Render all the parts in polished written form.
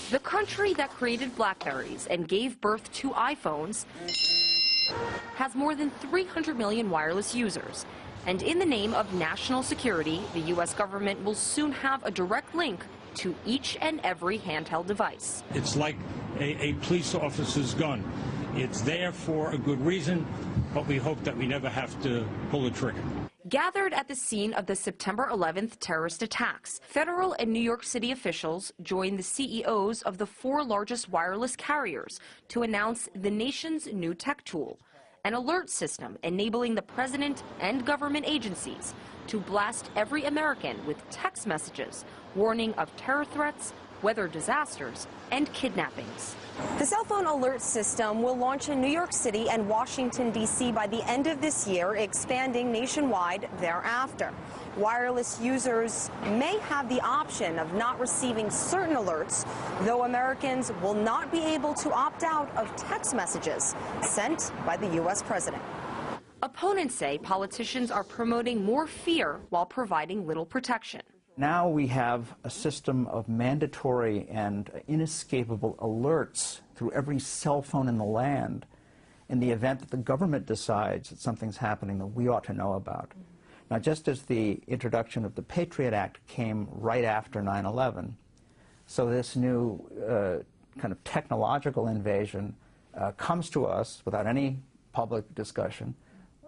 The country that created BlackBerries and gave birth to iPhones has more than 300 million wireless users. And in the name of national security, the U.S. government will soon have a direct link to each and every handheld device. It's like a police officer's gun. It's there for a good reason, but we hope that we never have to pull the trigger. Gathered at the scene of the September 11th terrorist attacks, federal and New York City officials joined the CEOs of the 4 largest wireless carriers to announce the nation's new tech tool, an alert system enabling the president and government agencies to blast every American with text messages warning of terror threats, weather disasters, and kidnappings. The cell phone alert system will launch in New York City and Washington, D.C. by the end of this year, expanding nationwide thereafter. Wireless users may have the option of not receiving certain alerts, though Americans will not be able to opt out of text messages sent by the U.S. president. Opponents say politicians are promoting more fear while providing little protection. Now we have a system of mandatory and inescapable alerts through every cell phone in the land in the event that the government decides that something's happening that we ought to know about. Now, just as the introduction of the Patriot Act came right after 9/11, so this new kind of technological invasion comes to us without any public discussion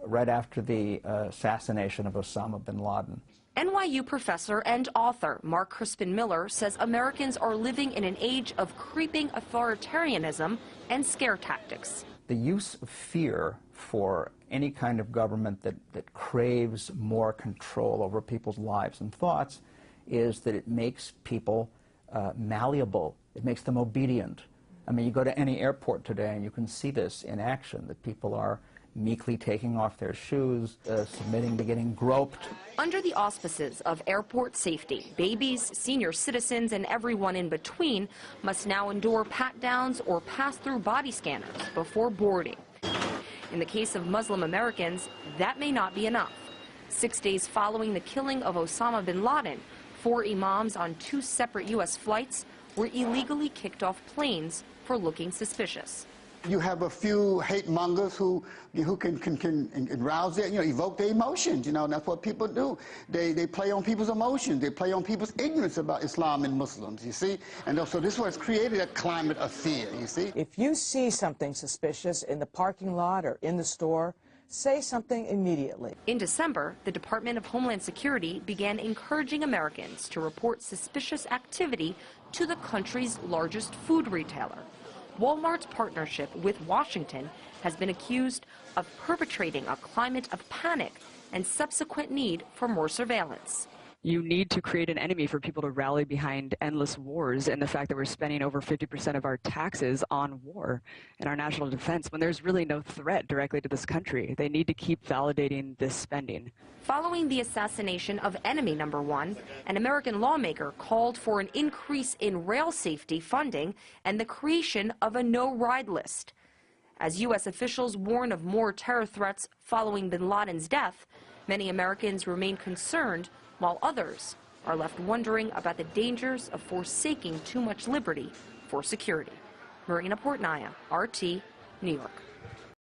right after the assassination of Osama bin Laden. NYU professor and author Mark Crispin Miller says Americans are living in an age of creeping authoritarianism and scare tactics. The use of fear for any kind of government that craves more control over people's lives and thoughts is that it makes people malleable. It makes them obedient. I mean, you go to any airport today and you can see this in action, that people are meekly taking off their shoes, submitting to getting groped. Under the auspices of airport safety, babies, senior citizens, and everyone in between must now endure pat-downs or pass through body scanners before boarding. In the case of Muslim Americans, that may not be enough. 6 days following the killing of Osama bin Laden, 4 imams on 2 separate U.S. flights were illegally kicked off planes for looking suspicious. You have a few hate mongers who can arouse their, evoke their emotions, and that's what people do. They play on people's emotions. They play on people's ignorance about Islam and Muslims, you see? And so this was created a climate of fear, you see? If you see something suspicious in the parking lot or in the store, say something immediately. In December, the Department of Homeland Security began encouraging Americans to report suspicious activity to the country's largest food retailer. Walmart's partnership with Washington has been accused of perpetrating a climate of panic and subsequent need for more surveillance. You need to create an enemy for people to rally behind endless wars and the fact that we're spending over 50% of our taxes on war and our national defense when there's really no threat directly to this country. They need to keep validating this spending. Following the assassination of enemy number 1, an American lawmaker called for an increase in rail safety funding and the creation of a no-ride list. As U.S. officials warn of more terror threats following bin Laden's death, many Americans remain concerned, while others are left wondering about the dangers of forsaking too much liberty for security. Marina Portnaya, RT, New York.